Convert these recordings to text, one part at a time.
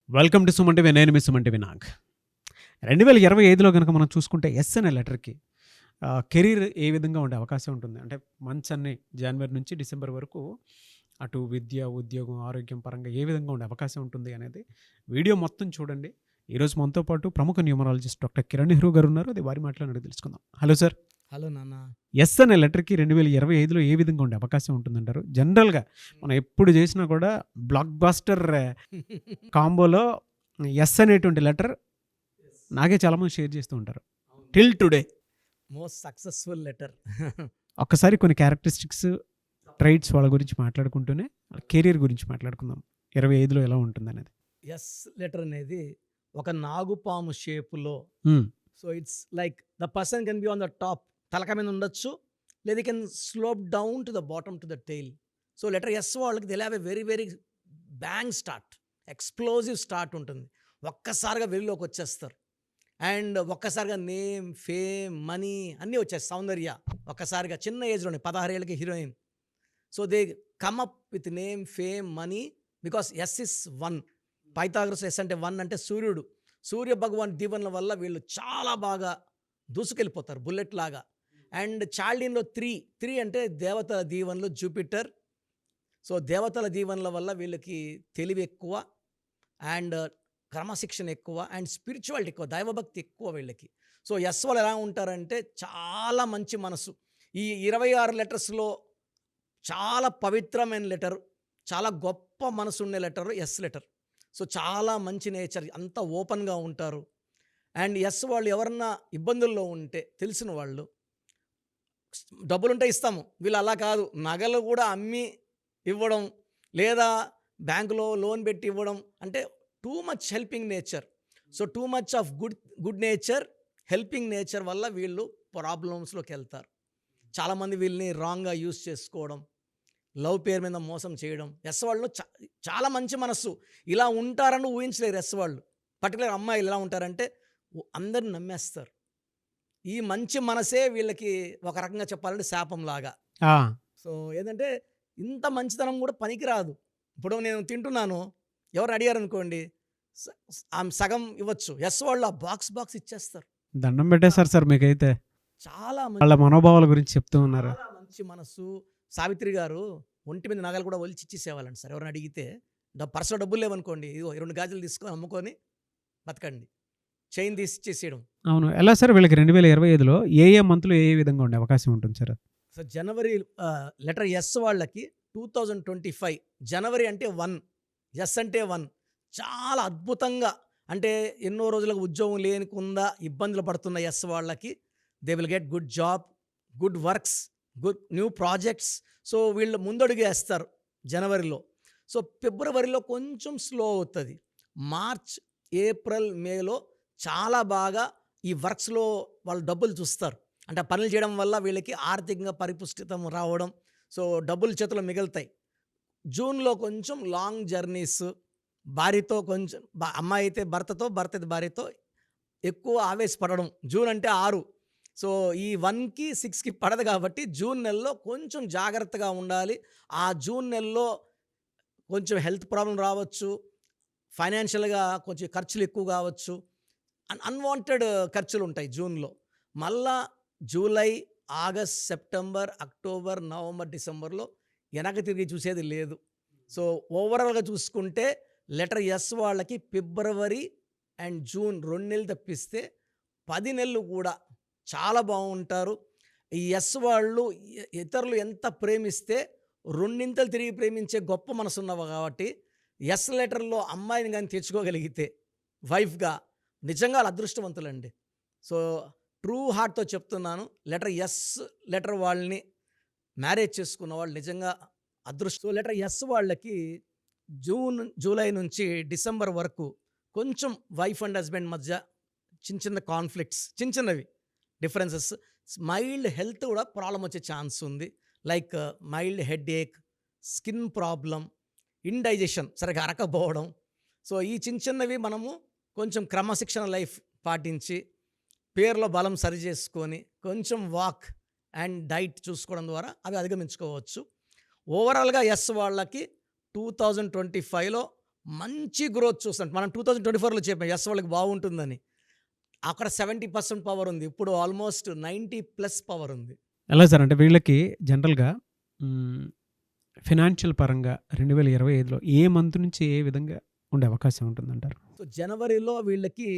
Welcome to Suman TV. నేను మీ Suman TV Nag. 2025లో గనుక మనం చూసుకుంటే ఎస్ అనే లెటర్‌కి కెరీర్ ఏ విధంగా ఉండే అవకాశం ఉంటుంది? అంటే మంత్స్ అన్నీ జనవరి నుంచి డిసెంబర్ వరకు అటు విద్య, ఉద్యోగం, ఆరోగ్యం పరంగా ఏ విధంగా ఉండే అవకాశం ఉంటుంది అనేది వీడియో మొత్తం చూడండి. ఈరోజు మనతో పాటు ప్రముఖ న్యూమరాలజిస్ట్ డాక్టర్ కిరణ్ నెహ్రూ గారు ఉన్నారు. అది వారి మాటలను అడిగి తెలుసుకుందాం. Hello sir. హలో నాన్న. ఎస్ అనే లెటర్‌కి 2025లో ఏ విధంగా ఉండే అవకాశం ఉంటుందంటారు? జనరల్‌గా మనం ఎప్పుడు చేసినా కూడా బ్లాక్ బస్టర్ కాంబోలో ఎస్ అనేటువంటి లెటర్ నాకే చాలామంది షేర్ చేస్తూ ఉంటారు till today. Most successful letter. ఒక్కసారి కొన్ని క్యారెక్టరిస్టిక్స్, ట్రైట్స్ వాళ్ళ గురించి మాట్లాడుకుంటూనే కెరీర్ గురించి మాట్లాడుకుందాం. 25లో ఎలా ఉంటుందనేది. ఎస్ లెటర్ అనేది ఒక నాగుపాము షేపులో. So it's like the person can be on the top, తలక మీద ఉండొచ్చు, లేదా can slope down to the bottom to the tail. So letter S వాళ్ళకి they have a very very bang start, explosive start ఉంటుంది. ఒక్కసారిగా వెలుగులోకి వచ్చేస్తారు. And ఒక్కసారిగా నేమ్, ఫేమ్, మనీ అన్నీ వచ్చేస్తాయి. సౌందర్య ఒక్కసారిగా చిన్న ఏజ్లోనే 16 ఏళ్ళకి heroine. So they come up with name, fame, money because S is 1. Pythagoras S అంటే 1 అంటే సూర్యుడు. సూర్య భగవాన్ దీవెనల వల్ల వీళ్ళు చాలా బాగా దూసుకెళ్ళిపోతారు బుల్లెట్ లాగా. అండ్ చాల్డీన్లో 3 అంటే దేవతల దీవెనలు, జూపిటర్. సో దేవతల దీవెనల వల్ల వీళ్ళకి తెలివి ఎక్కువ, అండ్ క్రమశిక్షణ ఎక్కువ, అండ్ స్పిరిచువాలిటీ ఎక్కువ, దైవభక్తి ఎక్కువ వీళ్ళకి. సో ఎస్ వాళ్ళు ఎలా ఉంటారంటే చాలా మంచి మనసు. ఈ 26 లెటర్స్లో చాలా పవిత్రమైన లెటర్, చాలా గొప్ప మనసు ఉండే లెటర్ ఎస్ లెటర్. సో చాలా మంచి నేచర్, అంతా ఓపెన్గా ఉంటారు. అండ్ ఎస్ వాళ్ళు ఎవరన్నా ఇబ్బందుల్లో ఉంటే తెలిసిన వాళ్ళు, డబ్బులుంటే ఇస్తాము, వీళ్ళు అలా కాదు, నగలు కూడా అమ్మి ఇవ్వడం, లేదా బ్యాంకులో లోన్ పెట్టి ఇవ్వడం. అంటే too much helping nature. So too much of good nature, helping nature వల్ల వీళ్ళు ప్రాబ్లమ్స్లోకి వెళ్తారు. చాలామంది వీళ్ళని రాంగ్గా యూస్ చేసుకోవడం, లవ్ పేరు మీద మోసం చేయడం. ఎస్ వాళ్ళు చాలా మంచి మనస్సు. ఇలా ఉంటారని ఊహించలేరు ఎస్ వాళ్ళు. పర్టికులర్ అమ్మాయిలు ఎలా ఉంటారంటే అందరిని నమ్మేస్తారు. ఈ మంచి మనసే వీళ్ళకి ఒక రకంగా చెప్పాలంటే శాపంలాగా. సో ఏంటంటే ఇంత మంచితనం కూడా పనికిరాదు. ఇప్పుడు నేను తింటున్నాను, ఎవరు అడిగారు అనుకోండి, ఆమె సగం ఇవ్వచ్చు. ఎస్ వాళ్ళు ఆ బాక్స్ ఇచ్చేస్తారు. దండం పెట్టేశారు సార్ మీకైతే. చాలా వాళ్ళ మనోభావాల గురించి చెప్తూ ఉన్నారు. చాలా మంచి మనసు. సావిత్రి గారు ఒంటి మీద నగలు కూడా ఒలిచి ఇచ్చేసేవాళ్ళండి సార్. ఎవరైనా అడిగితే పర్సులో డబ్బులు లేవనుకోండి, ఇదిగో 2 గాజులు తీసుకొని అమ్ముకొని బతకండి, చైన్ తీసి ఇచ్చేసేయడం. అవును. ఎలా సార్ వీళ్ళకి 2025లో ఏ మంత్లో ఏ విధంగా ఉండే అవకాశం ఉంటుంది సార్? సో జనవరి లెటర్ ఎస్ వాళ్ళకి 2025 జనవరి అంటే 1, ఎస్ అంటే 1 చాలా అద్భుతంగా, అంటే ఎన్నో రోజులకు ఉద్యోగం లేనికుండా ఇబ్బందులు పడుతున్న ఎస్ వాళ్ళకి they will get good job, good works, good new projects. So వీళ్ళు ముందడుగు వేస్తారు జనవరిలో. సో ఫిబ్రవరిలో కొంచెం స్లో అవుతుంది. మార్చ్, ఏప్రిల్, మేలో చాలా బాగా ఈ వర్క్స్లో వాళ్ళు డబ్బులు చూస్తారు. అంటే పనులు చేయడం వల్ల వీళ్ళకి ఆర్థికంగా పరిపుష్టితం రావడం, సో డబ్బులు చేతిలో మిగులుతాయి. జూన్లో కొంచెం లాంగ్ జర్నీస్, భార్యతో కొంచెం, అమ్మాయి అయితే భర్తతో, భర్త అయితే భార్యతో ఎక్కువ ఆవేశపడడం. జూన్ అంటే 6, సో ఈ 1కి 6కి పడదు కాబట్టి జూన్ నెలలో కొంచెం జాగ్రత్తగా ఉండాలి. ఆ జూన్ నెలలో కొంచెం హెల్త్ ప్రాబ్లం రావచ్చు, ఫైనాన్షియల్గా కొంచెం ఖర్చులు ఎక్కువ కావచ్చు, అన్వాంటెడ్ ఖర్చులు ఉంటాయి జూన్లో. మళ్ళా July, August, September, October, November, డిసెంబర్లో వెనక్కి తిరిగి చూసేది లేదు. సో ఓవరాల్గా చూసుకుంటే లెటర్ ఎస్ వాళ్ళకి ఫిబ్రవరి అండ్ జూన్ 2 నెలలు తప్పిస్తే 10 నెలలు కూడా చాలా బాగుంటారు. ఈ ఎస్ వాళ్ళు ఇతరులు ఎంత ప్రేమిస్తే 2 తిరిగి ప్రేమించే గొప్ప మనసు ఉన్నవి కాబట్టి ఎస్ లెటర్లో అమ్మాయిని కానీ తెచ్చుకోగలిగితే వైఫ్గా నిజంగా వాళ్ళు అదృష్టవంతులండి. సో ట్రూ హార్ట్తో చెప్తున్నాను, లెటర్ ఎస్ లెటర్ వాళ్ళని మ్యారేజ్ చేసుకున్న వాళ్ళు నిజంగా అదృష్టం. లెటర్ ఎస్ వాళ్ళకి జూలై నుంచి డిసెంబర్ వరకు కొంచెం వైఫ్ అండ్ హస్బెండ్ మధ్య చిన్న కాన్ఫ్లిక్ట్స్, చిన్నవి డిఫరెన్సెస్, మైల్డ్ హెల్త్ కూడా ప్రాబ్లం వచ్చే ఛాన్స్ ఉంది. లైక్ మైల్డ్ హెడ్ ఏక్, స్కిన్ ప్రాబ్లం, ఇండైజెషన్ సరిగా అరకపోవడం. సో ఈ చిన్నవి మనము కొంచెం క్రమశిక్షణ లైఫ్ పాటించి, పేరులో బలం సరి చేసుకొని, కొంచెం వాక్ అండ్ డైట్ చూసుకోవడం ద్వారా అవి అధిగమించుకోవచ్చు. ఓవరాల్గా ఎస్ వాళ్ళకి 2025లో మంచి గ్రోత్ చూస్తాం. మనం 2024లో చెప్పాం ఎస్ వాళ్ళకి బాగుంటుందని. అక్కడ 70% పవర్ ఉంది. ఇప్పుడు ఆల్మోస్ట్ 90+ పవర్ ఉంది. ఎలా సార్ అంటే వీళ్ళకి జనరల్‌గా హ్మ్, ఫినాన్షియల్ పరంగా 2025లో ఏ మంత్ నుంచి ఏ విధంగా ఉండే అవకాశం ఉంటుందంటారు? సో జనవరిలో వీళ్ళకి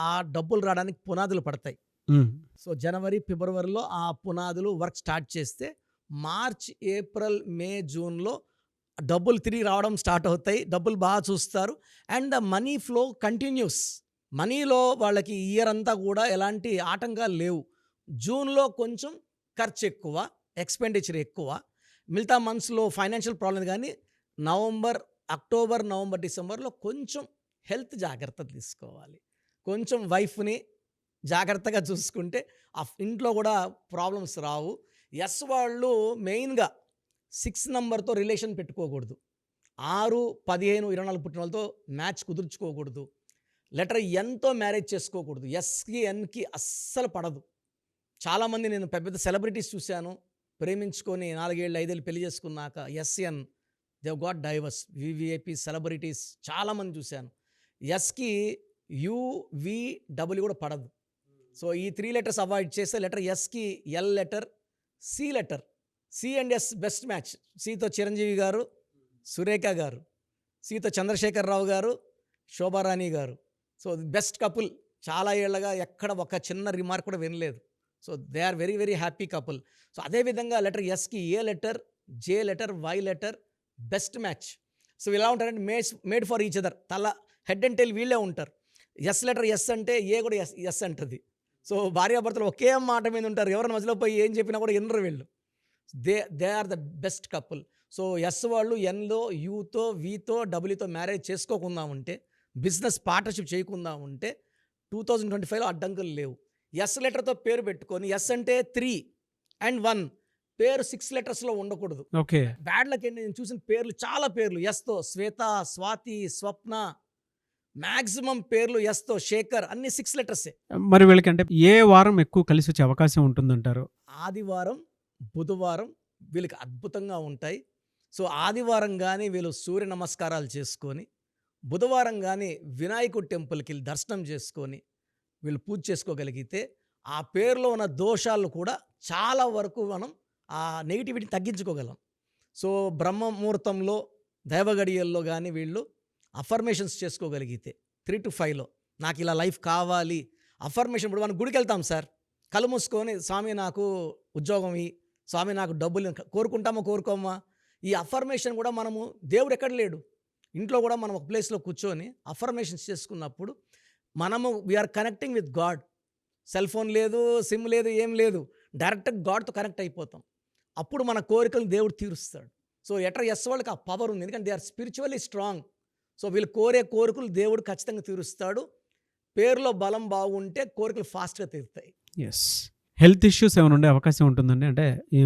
ఆ డబ్బులు రావడానికి పునాదులు పడతాయి. హ్మ్. సో జనవరి, ఫిబ్రవరిలో ఆ పునాదులు వర్క్ స్టార్ట్ చేస్తే మార్చ్, ఏప్రిల్, మే, జూన్‌లో డబ్బులు తిరిగి రావడం స్టార్ట్ అవుతాయి. డబ్బులు బాగా చూస్తారు. And the money flow continuous. మనీలో వాళ్ళకి ఇయర్ అంతా కూడా ఎలాంటి ఆటంకాలు లేవు. జూన్‌లో కొంచెం ఖర్చు ఎక్కువ, ఎక్స్‌పెండిచర్ ఎక్కువ. మిగతా మంత్స్‌లో ఫైనాన్షియల్ ప్రాబ్లమ్ కానీ నవంబర్, అక్టోబర్, నవంబర్, డిసెంబర్‌లో కొంచెం హెల్త్ జాగ్రత్తలు తీసుకోవాలి. కొంచెం వైఫ్‌ని జాగ్రత్తగా చూసుకుంటే ఇంట్లో కూడా ప్రాబ్లమ్స్ రావు. ఎస్ వాళ్ళు మెయిన్‌గా 6 నంబర్‌తో రిలేషన్ పెట్టుకోకూడదు. 6, 15, 24 పుట్టిన వాళ్ళతో మ్యాచ్ కుదుర్చుకోకూడదు. లెటర్ ఎన్‌తో మ్యారేజ్ చేసుకోకూడదు. ఎస్‌కి, ఎన్‌కి అస్సలు పడదు. చాలామంది నేను పెద్ద పెద్ద సెలబ్రిటీస్ చూశాను. ప్రేమించుకొని 4 ఏళ్ళు, 5 ఏళ్ళు పెళ్లి చేసుకున్నాక SN they have got divorce. VVIP celebrities చాలామంది చూశాను. ఎస్‌కి యూ, వి, డబ్ల్యూ కూడా పడదు. సో ఈ 3 లెటర్స్ అవాయిడ్ చేస్తే లెటర్ ఎస్‌కి L letter, C letter. C and S best match. సితో చిరంజీవి గారు, సురేఖ గారు, సితో Chandrashekhar Rao garu, Shobha Rani garu. So best couple. చాలా ఏళ్ళగా ఎక్కడ ఒక చిన్న రిమార్క్ కూడా వినలేదు. So they are very very happy couple. So అదేవిధంగా లెటర్ ఎస్కి A letter, J letter, Y letter best match. So ఇలా ఉంటారంటే మేడ్ ఫర్ ఈచ్ అదర్. తల హెడ్ అండ్ టైల్ వీళ్ళే ఉంటారు. ఎస్ లెటర్ ఎస్ అంటే ఏ కూడా ఎస్ ఎస్ అంటుంది. సో భార్యాభర్తలు ఒకే మాట మీద ఉంటారు. ఎవరైనా మధ్యలో పోయి ఏం చెప్పినా కూడా వినరు వీళ్ళు. They are the best couple. So S వాళ్ళు ఎన్లో, యూతో, వీతో, డబ్ల్యూతో మ్యారేజ్ చేసుకోకుండా ఉంటే, బిజినెస్ పార్ట్నర్షిప్ చేయకుండా ఉంటే 2025లో అడ్డంకులు లేవు. ఎస్ లెటర్తో పేరు పెట్టుకొని ఎస్ అంటే 3 అండ్ 1 పేరు 6 లెటర్స్లో ఉండకూడదు. ఓకే. బ్యాడ్ లక్ ఏంటి, నేను చూసిన పేర్లు చాలా పేర్లు ఎస్తో శ్వేత, స్వాతి, స్వప్న, మ్యాక్సిమం పేర్లు ఎస్తో శేఖర్, అన్ని 6 లెటర్సే. మరి వీళ్ళకంటే ఏ వారం ఎక్కువ కలిసొచ్చే అవకాశం ఉంటుందంటారు? ఆదివారం, బుధవారం వీళ్ళకి అద్భుతంగా ఉంటాయి. సో ఆదివారం కానీ వీళ్ళు సూర్య నమస్కారాలు చేసుకొని, బుధవారం కానీ వినాయకుడి టెంపుల్కి వెళ్ళి దర్శనం చేసుకొని వీళ్ళు పూజ చేసుకోగలిగితే ఆ పేరులో ఉన్న దోషాలు కూడా చాలా వరకు మనం ఆ నెగిటివిటీని తగ్గించుకోగలం. సో బ్రహ్మ ముహూర్తంలో, దైవ గడియల్లో కానీ వీళ్ళు అఫర్మేషన్స్ చేసుకోగలిగితే 3 to 5లో నాకు ఇలా లైఫ్ కావాలి. అఫర్మేషన్ ఇప్పుడు మనం గుడికి వెళ్తాం సార్, కళ్ళు మూసుకొని స్వామి నాకు ఉద్యోగం ఇయ్యి, స్వామి నాకు డబ్బులు కోరుకుంటామా కోరుకోమా. ఈ అఫర్మేషన్ కూడా మనము, దేవుడు ఎక్కడ లేడు, ఇంట్లో కూడా మనం ఒక ప్లేస్లో కూర్చొని అఫర్మేషన్స్ చేసుకున్నప్పుడు మనము we are connecting with God. Cell phone లేదు, సిమ్ లేదు, ఏం లేదు, డైరెక్ట్గా గాడ్తో కనెక్ట్ అయిపోతాం. అప్పుడు మన కోరికలు దేవుడు తీరుస్తాడు. సో ఎటర్ ఎస్ వాళ్ళకి ఆ పవర్ ఉంది, ఎందుకంటే they are spiritually strong. So వీళ్ళు కోరే కోరికలు దేవుడు ఖచ్చితంగా తీరుస్తాడు. పేరులో బలం బాగుంటే కోరికలు ఫాస్ట్గా తీరుతాయి. యెస్. హెల్త్ ఇష్యూస్ ఏమైనా ఉండే అవకాశం ఉంటుందండి? అంటే ఈ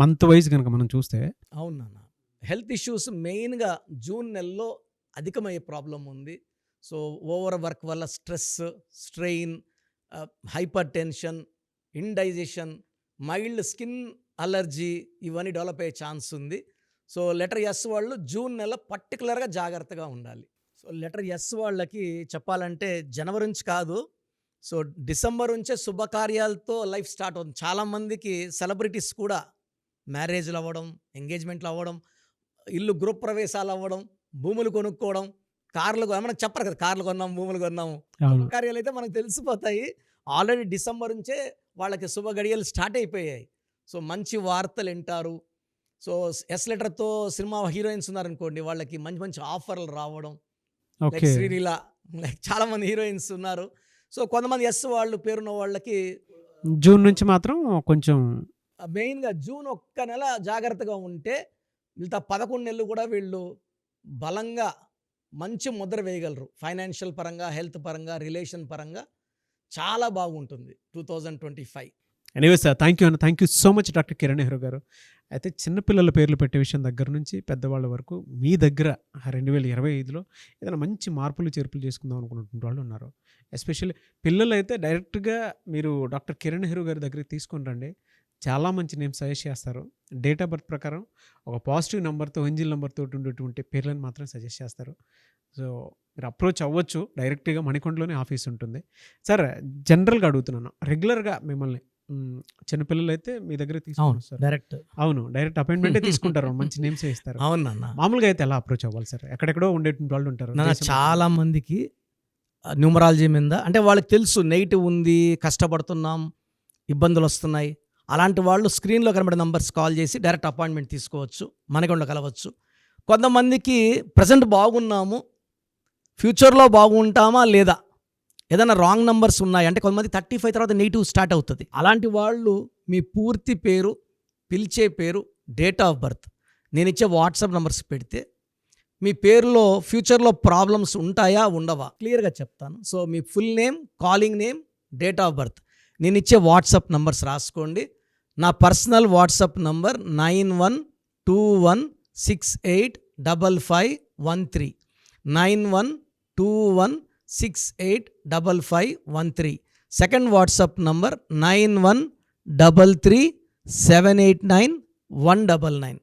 మంత్ వైజ్ గనుక మనం చూస్తే. అవును నాన్న, హెల్త్ ఇష్యూస్ మెయిన్గా జూన్ నెలలో అధికమయ్యే ప్రాబ్లం ఉంది. సో ఓవర్ వర్క్ వల్ల stress, strain, hyper tension, indigestion, mild skin allergy ఇవన్నీ డెవలప్ అయ్యే ఛాన్స్ ఉంది. సో లెటర్ ఎస్ వాళ్ళు జూన్ నెల పర్టికులర్గా జాగ్రత్తగా ఉండాలి. సో లెటర్ ఎస్ వాళ్ళకి చెప్పాలంటే జనవరి నుంచి కాదు, సో డిసెంబర్ నుంచే శుభకార్యాలతో లైఫ్ స్టార్ట్ అవుతుంది. చాలామందికి సెలబ్రిటీస్ కూడా మ్యారేజ్లు అవ్వడం, ఎంగేజ్మెంట్లు అవ్వడం, ఇల్లు గృహప్రవేశాలు అవ్వడం, భూములు కొనుక్కోవడం, కార్లు మనకు చెప్పరు కదా, కార్లు కొన్నాం, భూములు కొన్నాము. శుభకార్యాలు అయితే మనకు తెలిసిపోతాయి. ఆల్రెడీ డిసెంబర్ నుంచే వాళ్ళకి శుభ గడియలు స్టార్ట్ అయిపోయాయి. సో మంచి వార్తలు వింటారు. సో ఎస్ లెటర్తో సినిమా హీరోయిన్స్ ఉన్నారనుకోండి, వాళ్ళకి మంచి మంచి ఆఫర్లు రావడం. లైక్ శ్రీలీల, లైక్ చాలామంది హీరోయిన్స్ ఉన్నారు. సో కొంతమంది ఎస్ వాళ్ళు పేరున్న వాళ్ళకి జూన్ నుంచి మాత్రం కొంచెం మెయిన్గా జూన్ ఒక్క నెల జాగ్రత్తగా ఉంటే మిగతా 11 నెలలు కూడా వీళ్ళు బలంగా మంచి ముద్ర వేయగలరు. ఫైనాన్షియల్ పరంగా, హెల్త్ పరంగా, రిలేషన్ పరంగా చాలా బాగుంటుంది 2025. ఎనీవే సార్, థ్యాంక్ యూ అన్న. Thank you so much doctor Kiran Nehru గారు. అయితే చిన్నపిల్లల పేర్లు పెట్టే విషయం దగ్గర నుంచి పెద్దవాళ్ళ వరకు మీ దగ్గర 2025లో ఏదైనా మంచి మార్పులు చేర్పులు చేసుకుందాం అనుకున్నటువంటి వాళ్ళు ఉన్నారు. ఎస్పెషల్లీ పిల్లలు అయితే డైరెక్ట్గా మీరు డాక్టర్ కిరణ్ నెహ్రూ గారి దగ్గరికి తీసుకొని రండి. చాలా మంచి నేమ్స్ సజెస్ట్ చేస్తారు. డేట్ ఆఫ్ బర్త్ ప్రకారం ఒక పాజిటివ్ నెంబర్తో, ఏంజిల్ నెంబర్తో ఉండేటువంటి పేర్లను మాత్రం సజెస్ట్ చేస్తారు. సో మీరు అప్రోచ్ అవ్వచ్చు. డైరెక్ట్గా మణికొండలోనే ఆఫీస్ ఉంటుంది. సార్ జనరల్గా అడుగుతున్నాను, రెగ్యులర్గా మిమ్మల్ని చిన్నపిల్లలు అయితే మీ దగ్గర తీసుకుని సార్ డైరెక్ట్ డైరెక్ట్ అపాయింట్మెంటే తీసుకుంటారు, మంచి నేమ్స్ ఇస్తారు. అవును నాన్న. మామూలుగా అయితే ఎలా అప్రోచ్ అవ్వాలి సార్? ఎక్కడెక్కడో ఉండేటువంటి వాళ్ళు ఉంటారు. నాన్న చాలా మందికి న్యూమరాలజీ మీద అంటే వాళ్ళకి తెలుసు నెగిటివ్ ఉంది, కష్టపడుతున్నాం, ఇబ్బందులు వస్తున్నాయి. అలాంటి వాళ్ళు స్క్రీన్లో కనబడే నంబర్స్ కాల్ చేసి డైరెక్ట్ అపాయింట్మెంట్ తీసుకోవచ్చు, మనకుండా కలవచ్చు. కొంతమందికి ప్రజెంట్ బాగున్నాము, ఫ్యూచర్లో బాగుంటామా లేదా, ఏదైనా రాంగ్ నంబర్స్ ఉన్నాయి అంటే కొంతమంది 35 తర్వాత నెగిటివ్ స్టార్ట్ అవుతుంది. అలాంటి వాళ్ళు మీ పూర్తి పేరు, పిలిచే పేరు, డేట్ ఆఫ్ బర్త్, నేను ఇచ్చే వాట్సాప్ నంబర్స్ పెడితే మీ పేరులో ఫ్యూచర్లో ప్రాబ్లమ్స్ ఉంటాయా ఉండవా క్లియర్గా చెప్తాను. So me full name, calling name, date of birth, నేను ఇచ్చే వాట్సాప్ నంబర్స్ రాసుకోండి. నా personal WhatsApp number 9121685513 9121685513. Second WhatsApp number 9133789199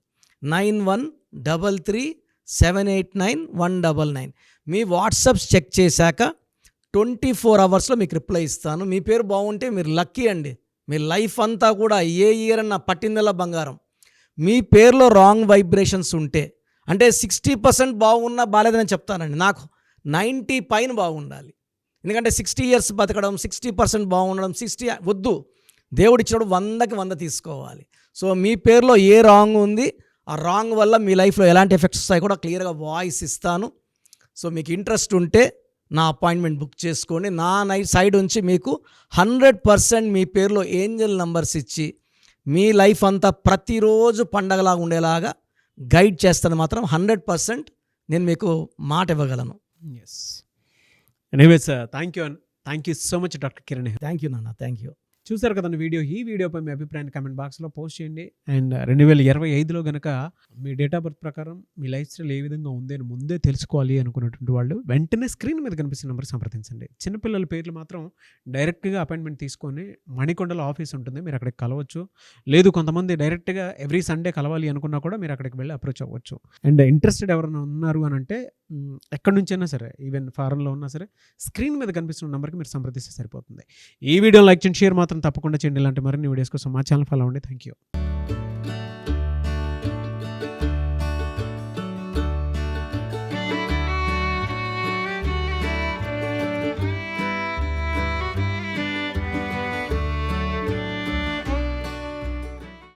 9133789199. మీ వాట్సాప్స్ చెక్ చేశాక 24 అవర్స్లో మీకు రిప్లై ఇస్తాను. మీ పేరు బాగుంటే మీరు లక్కీ అండి. మీ లైఫ్ అంతా కూడా ఏ ఇయర్ అన్న పట్టిందల్లా బంగారం. మీ పేరులో రాంగ్ వైబ్రేషన్స్ ఉంటే అంటే 60% బాగున్నా బాగాలేదని చెప్తానండి. నాకు 90 పైన బాగుండాలి. ఎందుకంటే 60 ఇయర్స్ బతకడం, 60% బాగుండడం, 60 వద్దు. దేవుడు ఇచ్చినప్పుడు 100కి 100 తీసుకోవాలి. సో మీ పేరులో ఏ రాంగ్ ఉంది, ఆ రాంగ్ వల్ల మీ లైఫ్లో ఎలాంటి ఎఫెక్ట్స్ వస్తాయి కూడా క్లియర్గా వాయిస్ ఇస్తాను. సో మీకు ఇంట్రెస్ట్ ఉంటే నా అపాయింట్మెంట్ బుక్ చేసుకోండి. నా సైడ్ నుంచి మీకు 100% మీ పేరులో ఏంజల్ నంబర్స్ ఇచ్చి మీ లైఫ్ అంతా ప్రతిరోజు పండగలాగా ఉండేలాగా గైడ్ చేస్తాను. మాత్రం 100% నేను మీకు మాట ఇవ్వగలను. Yes. Anyways thank you so much doctor Kiran. Thank you నాన్న, థ్యాంక్ యూ. చూసారు కదండి వీడియో. ఈ వీడియోపై మీ అభిప్రాయాన్ని కామెంట్ బాక్స్లో పోస్ట్ చేయండి. అండ్ 2025లో కనుక మీ డేట్ ఆఫ్ బర్త్ ప్రకారం మీ లైఫ్ స్టైల్ ఏ విధంగా ఉంది అని ముందే తెలుసుకోవాలి అనుకున్నటువంటి వాళ్ళు వెంటనే స్క్రీన్ మీద కనిపిస్తున్న నెంబర్ సంప్రదించండి. చిన్నపిల్లల పేర్లు మాత్రం డైరెక్ట్గా అపాయింట్మెంట్ తీసుకొని మణికొండలో ఆఫీస్ ఉంటుంది, మీరు అక్కడికి కలవచ్చు. లేదు కొంతమంది డైరెక్ట్గా ఎవ్రీ సండే కలవాలి అనుకున్నా కూడా మీరు అక్కడికి వెళ్ళి అప్రోచ్ అవ్వచ్చు. అండ్ ఇంట్రెస్టెడ్ ఎవరైనా ఉన్నారు అని అంటే ఎక్కడి నుంచైనా సరే, ఈవెన్ ఫారెన్లో ఉన్నా సరే, స్క్రీన్ మీద కనిపిస్తున్న నెంబర్కి మీరు సంప్రదిస్తే సరిపోతుంది. ఈ వీడియో లైక్ చేయండి, షేర్ మాత్రం తప్పకుండా చేయండి. ఇలాంటి మరిన్ని వీడియోస్ కోసం మా ఛానల్ ఫాలో అవ్వండి. Thank you.